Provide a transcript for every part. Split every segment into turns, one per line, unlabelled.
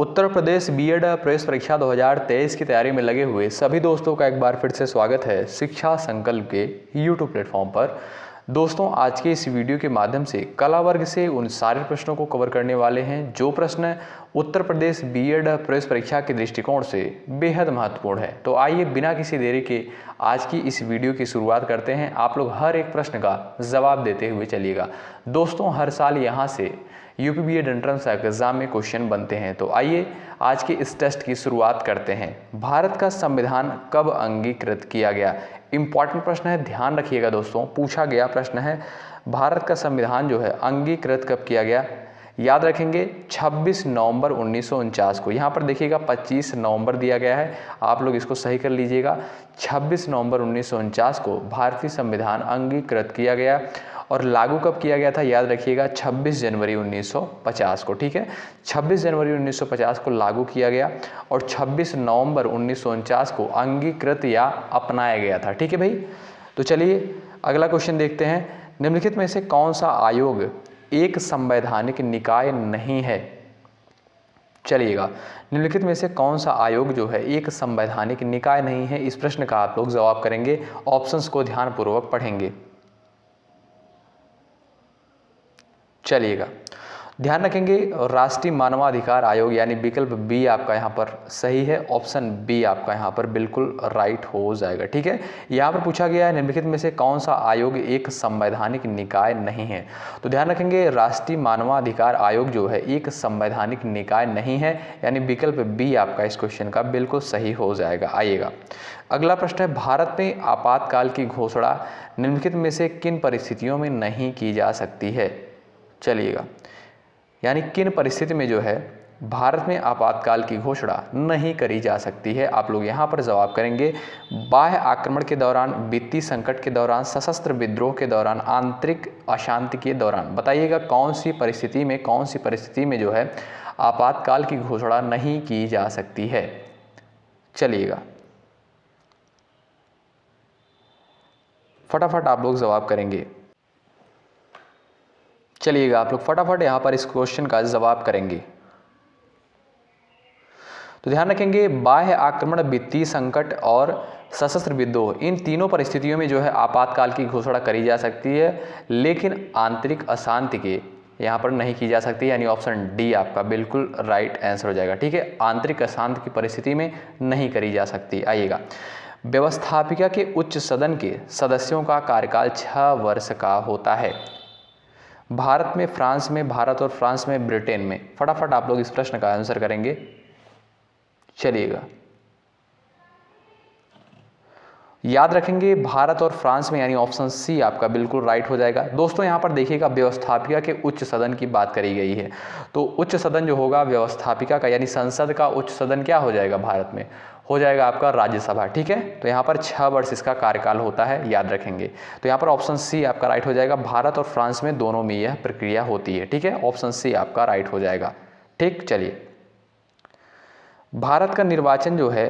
Uttar Pradesh BEd प्रवेश परीक्षा 2023 की तैयारी में लगे हुए सभी दोस्तों का एक बार फिर से स्वागत है शिक्षा संकल्प के यूट्यूब प्लेटफॉर्म पर। दोस्तों, आज के इस वीडियो के माध्यम से कला वर्ग से उन सारे प्रश्नों को कवर करने वाले हैं जो प्रश्न उत्तर प्रदेश बीएड प्रवेश परीक्षा के दृष्टिकोण से बेहद महत्वपूर्ण है। तो आइए बिना किसी देरी के आज की इस वीडियो की शुरुआत करते हैं। आप लोग हर एक प्रश्न का जवाब देते हुए चलिएगा। दोस्तों, हर साल यहाँ से यूपी बीएड एंट्रेंस एग्जाम में क्वेश्चन बनते हैं। तो आइए आज के इस टेस्ट की शुरुआत करते हैं। भारत का संविधान कब अंगीकृत किया गया? इंपॉर्टेंट प्रश्न है, ध्यान रखिएगा दोस्तों। पूछा गया प्रश्न है, भारत का संविधान जो है अंगीकृत कब किया गया? याद रखेंगे 26 नवंबर 1949 को। यहाँ पर देखिएगा 25 नवंबर दिया गया है, आप लोग इसको सही कर लीजिएगा। 26 नवंबर 1949 को भारतीय संविधान अंगीकृत किया गया और लागू कब किया गया था? याद रखिएगा 26 जनवरी 1950 को। ठीक है, 26 जनवरी 1950 को लागू किया गया और 26 नवंबर 1949 को अंगीकृत या अपनाया गया था। ठीक है भाई, तो चलिए अगला क्वेश्चन देखते हैं। निम्नलिखित में से कौन सा आयोग एक संवैधानिक निकाय नहीं है? चलिएगा, निम्नलिखित में से कौन सा आयोग जो है एक संवैधानिक निकाय नहीं है? इस प्रश्न का आप लोग जवाब करेंगे, ऑप्शंस को ध्यानपूर्वक पढ़ेंगे। चलिएगा, ध्यान रखेंगे राष्ट्रीय मानवाधिकार आयोग यानी विकल्प बी आपका यहाँ पर सही है। ऑप्शन बी आपका यहाँ पर बिल्कुल राइट हो जाएगा। ठीक है, यहाँ पर पूछा गया है निम्नलिखित में से कौन सा आयोग एक संवैधानिक निकाय नहीं है? तो ध्यान रखेंगे राष्ट्रीय मानवाधिकार आयोग जो है एक संवैधानिक निकाय नहीं है, यानी विकल्प बी आपका इस क्वेश्चन का बिल्कुल सही हो जाएगा। आइएगा, अगला प्रश्न है, भारत में आपातकाल की घोषणा निम्नलिखित में से किन परिस्थितियों में नहीं की जा सकती है? चलिएगा, यानी किन परिस्थिति में जो है भारत में आपातकाल की घोषणा नहीं करी जा सकती है? आप लोग यहाँ पर जवाब करेंगे बाह्य आक्रमण के दौरान, वित्तीय संकट के दौरान, सशस्त्र विद्रोह के दौरान, आंतरिक अशांति के दौरान। बताइएगा कौन सी परिस्थिति में जो है आपातकाल की घोषणा नहीं की जा सकती है? चलिएगा, फटाफट आप लोग जवाब करेंगे। चलिएगा, आप लोग फटाफट यहाँ पर इस क्वेश्चन का जवाब करेंगे। तो ध्यान रखेंगे बाह्य आक्रमण, वित्तीय संकट और सशस्त्र विद्रोह, इन तीनों परिस्थितियों में जो है आपातकाल की घोषणा करी जा सकती है, लेकिन आंतरिक अशांति के यहाँ पर नहीं की जा सकती, यानी ऑप्शन डी आपका बिल्कुल राइट आंसर हो जाएगा। ठीक है, आंतरिक अशांति की परिस्थिति में नहीं करी जा सकती। आइएगा, व्यवस्थापिका के उच्च सदन के सदस्यों का कार्यकाल 6 वर्ष का होता है। भारत में, फ्रांस में, भारत और फ्रांस में, ब्रिटेन में। फटाफट आप लोग इस प्रश्न का आंसर करेंगे। चलिएगा, याद रखेंगे भारत और फ्रांस में, यानी ऑप्शन सी आपका बिल्कुल राइट हो जाएगा। दोस्तों, यहाँ पर देखिएगा व्यवस्थापिका के उच्च सदन की बात करी गई है, तो उच्च सदन जो होगा व्यवस्थापिका का, यानी संसद का उच्च सदन क्या हो जाएगा भारत में? हो जाएगा आपका राज्यसभा। ठीक है, तो यहाँ पर 6 वर्ष इसका कार्यकाल होता है, याद रखेंगे। तो यहाँ पर ऑप्शन सी आपका राइट हो जाएगा। भारत और फ्रांस में दोनों में यह प्रक्रिया होती है। ठीक है, ऑप्शन सी आपका राइट हो जाएगा। ठीक, चलिए, भारत का निर्वाचन जो है,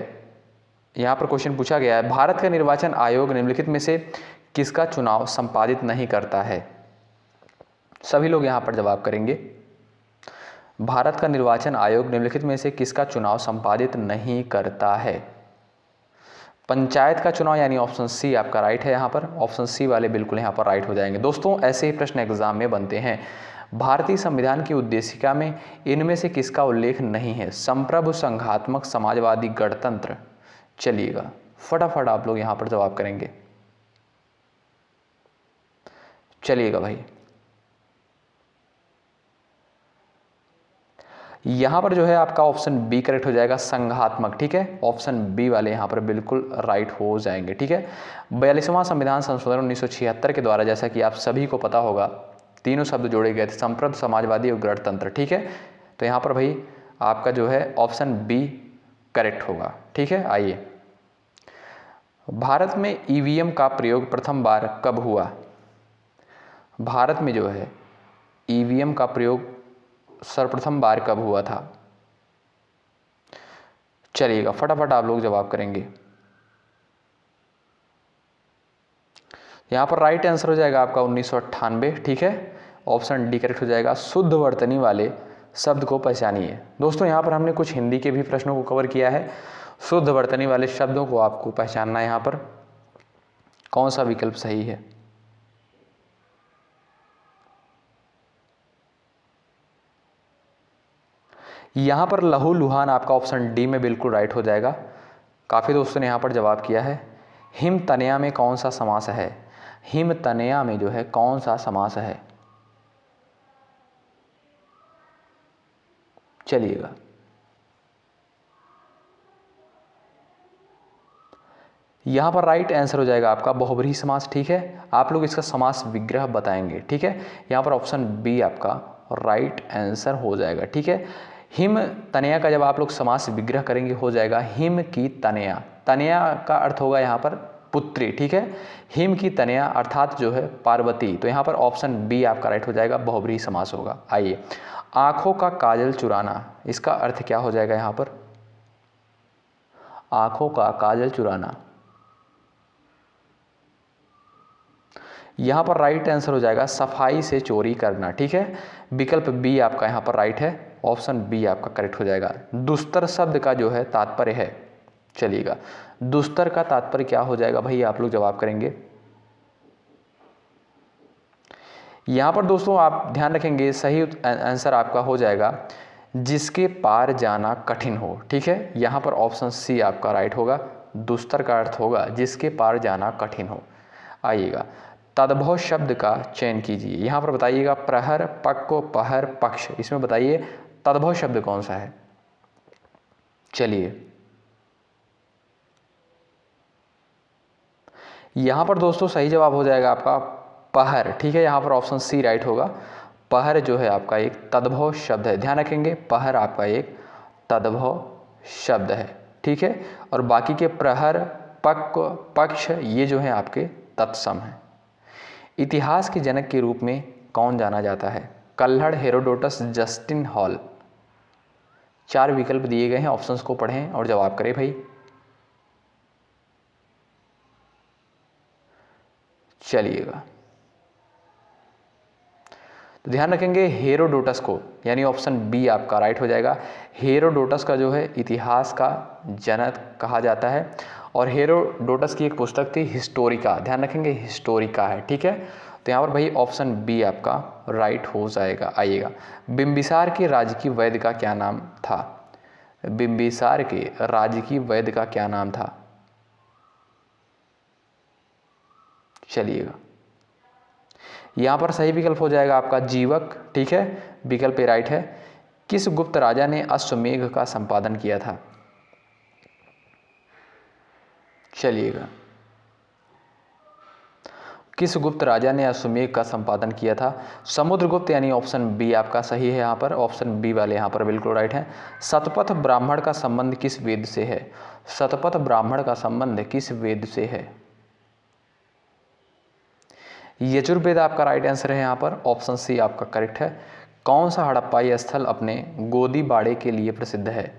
यहाँ पर क्वेश्चन पूछा गया है, भारत का निर्वाचन आयोग निम्नलिखित में से किसका चुनाव संपादित नहीं करता है? सभी लोग यहाँ पर जवाब करेंगे। भारत का निर्वाचन आयोग निम्नलिखित में से किसका चुनाव संपादित नहीं करता है? पंचायत का चुनाव, यानी ऑप्शन सी आपका राइट है। यहाँ पर ऑप्शन सी वाले बिल्कुल यहाँ पर राइट हो जाएंगे। दोस्तों, ऐसे ही प्रश्न एग्जाम में बनते हैं। भारतीय संविधान की उद्देशिका में इनमें से किसका उल्लेख नहीं है? संप्रभु, संघात्मक, समाजवादी, गणतंत्र। चलिएगा, फटाफट आप लोग यहाँ पर जवाब करेंगे। चलिएगा भाई, यहाँ पर जो है आपका ऑप्शन बी करेक्ट हो जाएगा, संघात्मक। ठीक है, ऑप्शन बी वाले यहाँ पर बिल्कुल राइट हो जाएंगे। ठीक है, 42वां संविधान संशोधन 1976 के द्वारा, जैसा कि आप सभी को पता होगा, तीनों शब्द जोड़े गए थे, संप्रभु, समाजवादी और गणतंत्र। ठीक है, तो यहाँ पर भाई आपका जो है ऑप्शन बी करेक्ट होगा। ठीक है, आइए, भारत में ईवीएम का प्रयोग प्रथम बार कब हुआ? भारत में जो है ईवीएम का प्रयोग सर्वप्रथम बार कब हुआ था? चलिएगा, फटाफट आप लोग जवाब करेंगे। यहाँ पर राइट आंसर हो जाएगा आपका 1998। ठीक है, ऑप्शन डी करेक्ट हो जाएगा। शुद्ध वर्तनी वाले शब्द को पहचानिए। दोस्तों यहाँ पर हमने कुछ हिंदी के भी प्रश्नों को कवर किया है। शुद्ध वर्तनी वाले शब्दों को आपको पहचानना है। यहाँ पर कौन सा विकल्प सही है? यहाँ पर लहूलुहान आपका ऑप्शन डी में बिल्कुल राइट हो जाएगा। काफ़ी दोस्तों ने यहाँ पर जवाब किया है। हिम तनया में कौन सा समास है? हिम तनया में जो है कौन सा समास है? चलिएगा, यहाँ पर राइट आंसर हो जाएगा आपका बहुब्रीहि समास। ठीक है, आप लोग इसका समास विग्रह बताएंगे। ठीक है, यहाँ पर ऑप्शन बी आपका राइट आंसर हो जाएगा। ठीक है, हिम तनया का जब आप लोग समास विग्रह करेंगे हो जाएगा हिम की तनया। तनया का अर्थ होगा यहाँ पर पुत्री। ठीक है, हिम की तनया अर्थात जो है पार्वती। तो यहाँ पर ऑप्शन बी आपका राइट हो जाएगा, बहुब्रीहि समास होगा। आइए, आंखों का काजल चुराना, इसका अर्थ क्या हो जाएगा? यहाँ पर आंखों का काजल चुराना, यहाँ पर राइट आंसर हो जाएगा सफाई से चोरी करना। ठीक है, विकल्प बी आपका यहाँ पर राइट है, ऑप्शन बी आपका करेक्ट हो जाएगा। दुस्तर शब्द का जो है तात्पर्य है, चलिएगा, दुस्तर का तात्पर्य क्या हो जाएगा भाई? आप लोग जवाब करेंगे। यहाँ पर दोस्तों आप ध्यान रखेंगे, सही आंसर आपका हो जाएगा जिसके पार जाना कठिन हो। ठीक है, यहाँ पर ऑप्शन सी आपका राइट होगा। दुस्तर का अर्थ होगा जिसके पार जाना कठिन हो। आइएगा, तद्भव शब्द का चयन कीजिए। यहाँ पर बताइएगा प्रहर, पक्व, पहर, पक्ष, इसमें बताइए तद्भव शब्द कौन सा है? चलिए, यहाँ पर दोस्तों सही जवाब हो जाएगा आपका पहर। ठीक है, यहाँ पर ऑप्शन सी राइट होगा। पहर जो है आपका एक तद्भव शब्द है, ध्यान रखेंगे, पहर आपका एक तद्भव शब्द है। ठीक है, और बाकी के प्रहर, पक्व, पक्ष ये जो है आपके तत्सम हैं। इतिहास के जनक के रूप में कौन जाना जाता है? कल्हड़, हेरोडोटस, जस्टिन हॉल। 4 विकल्प दिए गए हैं, ऑप्शंस को पढ़ें और जवाब करें भाई। चलिएगा, तो ध्यान रखेंगे हेरोडोटस को, यानी ऑप्शन बी आपका राइट हो जाएगा। हेरोडोटस का जो है इतिहास का जनक कहा जाता है, और हेरोडोटस की एक पुस्तक थी हिस्टोरिका, ध्यान रखेंगे हिस्टोरिका है। ठीक है, तो यहाँ पर भाई ऑप्शन बी आपका राइट हो जाएगा। आइएगा, बिंबिसार के राजकीय वैद्य का क्या नाम था? बिंबिसार के राजकीय वैद्य का क्या नाम था? चलिएगा, यहाँ पर सही विकल्प हो जाएगा आपका जीवक। ठीक है, विकल्प ए राइट है। किस गुप्त राजा ने अश्वमेघ का संपादन किया था? चलिएगा, किस गुप्त राजा ने अश्वमेघ का संपादन किया था? समुद्रगुप्त, यानी ऑप्शन बी आपका सही है। यहाँ पर ऑप्शन बी वाले यहाँ पर बिल्कुल राइट है। शतपथ ब्राह्मण का संबंध किस वेद से है? शतपथ ब्राह्मण का संबंध किस वेद से है? यजुर्वेद आपका राइट आंसर है। यहाँ पर ऑप्शन सी आपका करेक्ट है। कौन सा हड़प्पाई स्थल अपने गोदी बाड़े के लिए प्रसिद्ध है?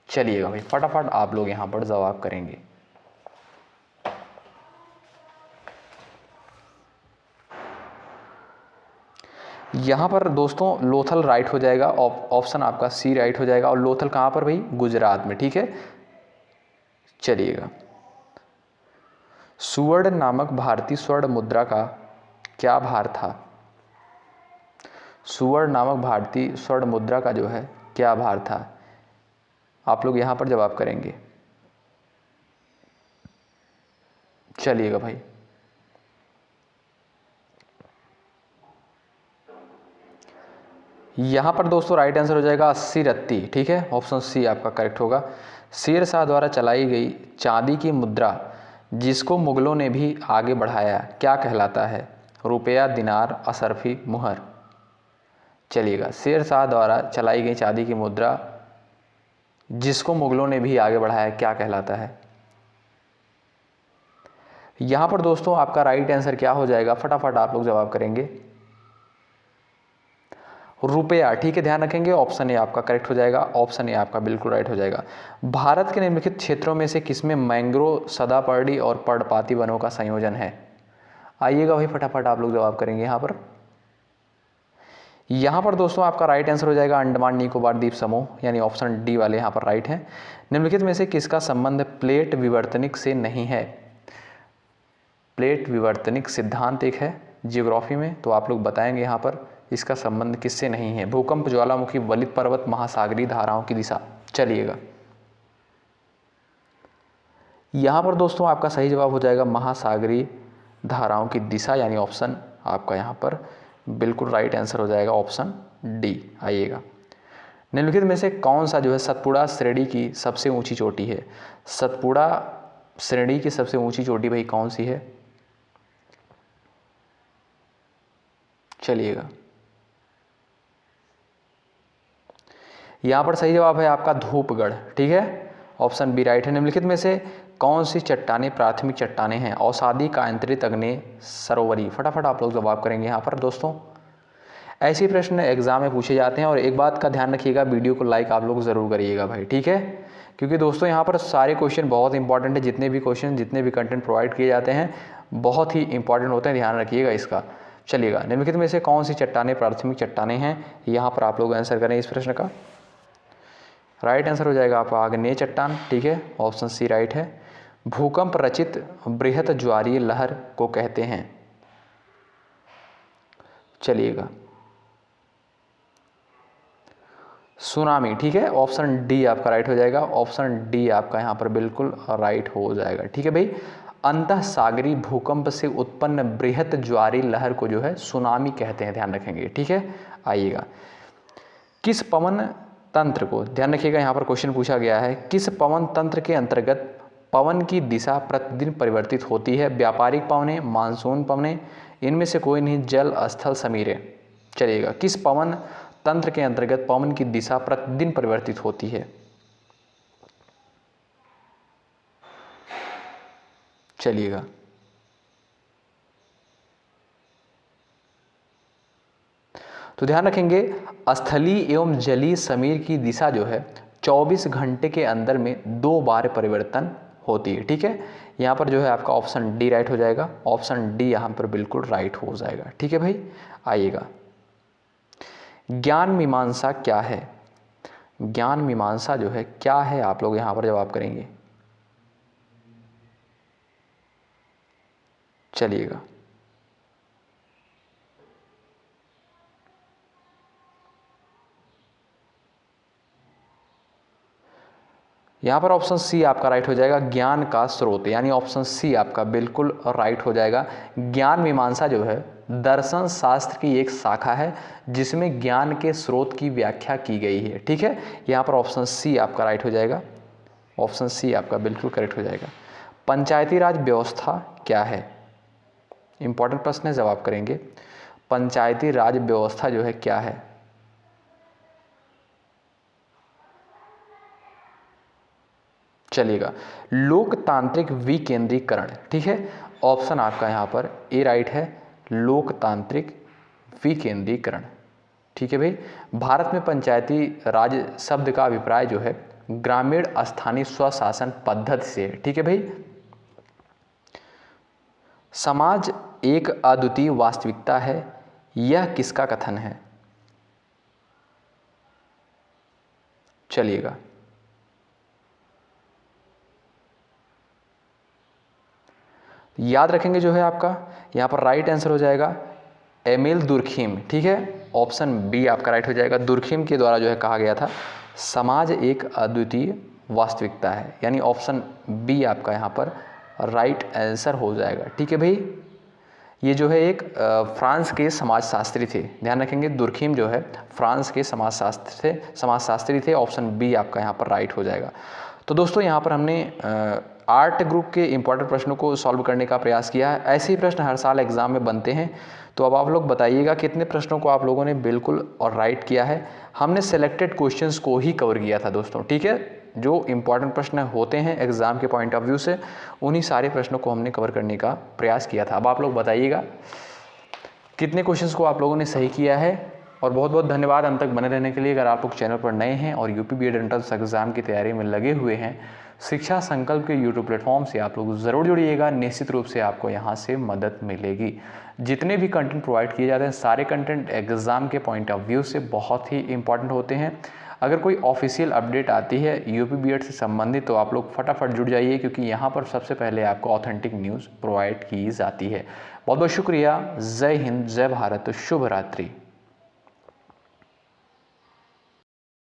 चलिएगा भाई, फटाफट आप लोग यहाँ पर जवाब करेंगे। यहाँ पर दोस्तों लोथल राइट हो जाएगा, ऑप्शन आपका सी राइट हो जाएगा। और लोथल कहाँ पर भाई? गुजरात में। ठीक है, चलिएगा, सुवर्ण नामक भारतीय स्वर्ण मुद्रा का क्या भार था? सुवर्ण नामक भारतीय स्वर्ण मुद्रा का जो है क्या भार था? आप लोग यहाँ पर जवाब करेंगे। चलिएगा भाई, यहाँ पर दोस्तों राइट आंसर हो जाएगा 80 रत्ती। ठीक है, ऑप्शन सी आपका करेक्ट होगा। शेर शाह द्वारा चलाई गई चांदी की मुद्रा जिसको मुगलों ने भी आगे बढ़ाया क्या कहलाता है? रुपया, दिनार, अशरफी, मुहर। चलिएगा, शेर शाह द्वारा चलाई गई चांदी की मुद्रा जिसको मुगलों ने भी आगे बढ़ाया क्या कहलाता है? यहाँ पर दोस्तों आपका राइट आंसर क्या हो जाएगा? फटाफट आप लोग जवाब करेंगे। रुपया। ठीक है, ध्यान रखेंगे, ऑप्शन ए आपका करेक्ट हो जाएगा। ऑप्शन ए आपका बिल्कुल राइट हो जाएगा। भारत के निम्नलिखित क्षेत्रों में से किसमें मैंग्रोव, सदापर्णी और पर्णपाती वनों का संयोजन है? आइएगा भाई, फटाफट आप लोग जवाब करेंगे यहाँ पर। यहाँ पर दोस्तों आपका राइट आंसर हो जाएगा अंडमान निकोबार द्वीप समूह, यानी ऑप्शन डी वाले यहाँ पर राइट है। निम्नलिखित में से किसका संबंध प्लेट विवर्तनिक से नहीं है? प्लेट विवर्तनिक सिद्धांत एक है जियोग्राफी में, तो आप लोग बताएंगे यहाँ पर इसका संबंध किससे नहीं है? भूकंप, ज्वालामुखी, वलित पर्वत, महासागरीय धाराओं की दिशा। चलिएगा, यहाँ पर दोस्तों आपका सही जवाब हो जाएगा महासागरीय धाराओं की दिशा, यानी ऑप्शन आपका यहाँ पर बिल्कुल राइट आंसर हो जाएगा ऑप्शन डी। आइएगा, निम्नलिखित में से कौन सा जो है सतपुड़ा श्रेणी की सबसे ऊंची चोटी है? सतपुड़ा श्रेणी की सबसे ऊंची चोटी भाई कौन सी है? चलिएगा, यहाँ पर सही जवाब है आपका धूपगढ़। ठीक है, ऑप्शन बी राइट है। निम्नलिखित में से कौन सी चट्टानें प्राथमिक चट्टानें हैं? औषधि, कांतरित, अग्नेय, सरोवरी। फटाफट आप लोग जवाब करेंगे यहाँ पर दोस्तों। ऐसे प्रश्न एग्जाम में पूछे जाते हैं, और एक बात का ध्यान रखिएगा, वीडियो को लाइक आप लोग ज़रूर करिएगा भाई। ठीक है, क्योंकि दोस्तों यहाँ पर सारे क्वेश्चन बहुत इंपॉर्टेंट है। जितने भी क्वेश्चन, जितने भी कंटेंट प्रोवाइड किए जाते हैं बहुत ही इंपॉर्टेंट होते हैं, ध्यान रखिएगा इसका। चलिएगा, निम्नलिखित में से कौन सी चट्टानें प्राथमिक चट्टानें हैं? यहाँ पर आप लोग आंसर करें इस प्रश्न का। राइट आंसर हो जाएगा आपका आग्नेय चट्टान। ठीक है, ऑप्शन सी राइट है। भूकंप रचित बृहत ज्वारीय लहर को कहते हैं? चलिएगा, सुनामी। ठीक है, ऑप्शन डी आपका राइट हो जाएगा। ऑप्शन डी आपका यहाँ पर बिल्कुल राइट हो जाएगा। ठीक है भाई, अंतः सागरीय भूकंप से उत्पन्न बृहत ज्वारीय लहर को जो है सुनामी कहते हैं, ध्यान रखेंगे। ठीक है, आइएगा, किस पवन तंत्र को, ध्यान रखिएगा यहाँ पर क्वेश्चन पूछा गया है, किस पवन तंत्र के अंतर्गत पवन की दिशा प्रतिदिन परिवर्तित होती है? व्यापारिक पवनें, मानसून पवनें, इनमें से कोई नहीं, जल, स्थल, समीरें। चलिएगा, किस पवन तंत्र के अंतर्गत पवन की दिशा प्रतिदिन परिवर्तित होती है? चलिएगा, तो ध्यान रखेंगे स्थलीय एवं जलीय समीर की दिशा जो है 24 घंटे के अंदर में 2 बार परिवर्तन होती है। ठीक है, यहाँ पर जो है आपका ऑप्शन डी राइट हो जाएगा। ऑप्शन डी यहाँ पर बिल्कुल राइट हो जाएगा। ठीक है भाई, आइएगा, ज्ञान मीमांसा क्या है? ज्ञान मीमांसा जो है क्या है, आप लोग यहाँ पर जवाब करेंगे। चलिएगा, यहाँ पर ऑप्शन सी आपका राइट हो जाएगा, ज्ञान का स्रोत, यानी ऑप्शन सी आपका बिल्कुल राइट हो जाएगा। ज्ञान मीमांसा जो है दर्शन शास्त्र की एक शाखा है जिसमें ज्ञान के स्रोत की व्याख्या की गई है। ठीक है, यहाँ पर ऑप्शन सी आपका राइट हो जाएगा। ऑप्शन सी आपका बिल्कुल करेक्ट हो जाएगा। पंचायती राज व्यवस्था क्या है? इंपॉर्टेंट प्रश्न है, जवाब करेंगे। पंचायती राज व्यवस्था जो है क्या है? चलिएगा, लोकतांत्रिक विकेंद्रीकरण। ठीक है, ऑप्शन आपका यहाँ पर ए राइट है, लोकतांत्रिक विकेंद्रीकरण। ठीक है भाई, भारत में पंचायती राज शब्द का अभिप्राय जो है ग्रामीण स्थानीय स्वशासन पद्धति से है। ठीक है भाई, समाज एक अद्वितीय वास्तविकता है, यह किसका कथन है? चलिएगा, याद रखेंगे जो है आपका यहाँ पर राइट आंसर हो जाएगा एमिल दुर्खीम। ठीक है, ऑप्शन बी आपका राइट हो जाएगा। दुर्खीम के द्वारा जो है कहा गया था समाज एक अद्वितीय वास्तविकता है, यानी ऑप्शन बी आपका यहाँ पर राइट आंसर हो जाएगा। ठीक है भाई, ये जो है एक फ्रांस के समाजशास्त्री थे, ध्यान रखेंगे। दुर्खीम जो है फ्रांस के समाजशास्त्री थे। ऑप्शन बी आपका यहाँ पर राइट हो जाएगा। तो दोस्तों यहाँ पर हमने आर्ट ग्रुप के इंपॉर्टेंट प्रश्नों को सॉल्व करने का प्रयास किया है। ऐसे ही प्रश्न हर साल एग्जाम में बनते हैं, तो अब आप लोग बताइएगा कितने प्रश्नों को आप लोगों ने बिल्कुल और राइट किया है। हमने सेलेक्टेड क्वेश्चंस को ही कवर किया था दोस्तों। ठीक है, जो इंपॉर्टेंट प्रश्न होते हैं एग्जाम के पॉइंट ऑफ व्यू से, उन्हीं सारे प्रश्नों को हमने कवर करने का प्रयास किया था। अब आप लोग बताइएगा कितने क्वेश्चंस को आप लोगों ने सही किया है। और बहुत बहुत धन्यवाद अंत तक बने रहने के लिए। अगर आप लोग चैनल पर नए हैं और यूपी बीएड एंट्रेंस एग्जाम की तैयारी में लगे हुए हैं, शिक्षा संकल्प के यूट्यूब प्लेटफॉर्म से आप लोग ज़रूर जुड़िएगा, निश्चित रूप से आपको यहाँ से मदद मिलेगी। जितने भी कंटेंट प्रोवाइड किए जाते हैं सारे कंटेंट एग्ज़ाम के पॉइंट ऑफ व्यू से बहुत ही इंपॉर्टेंट होते हैं। अगर कोई ऑफिशियल अपडेट आती है यूपी बीएड से संबंधित तो आप लोग फटाफट जुड़ जाइए, क्योंकि यहाँ पर सबसे पहले आपको ऑथेंटिक न्यूज़ प्रोवाइड की जाती है। बहुत बहुत शुक्रिया। जय हिंद, जय भारत, शुभ रात्रि।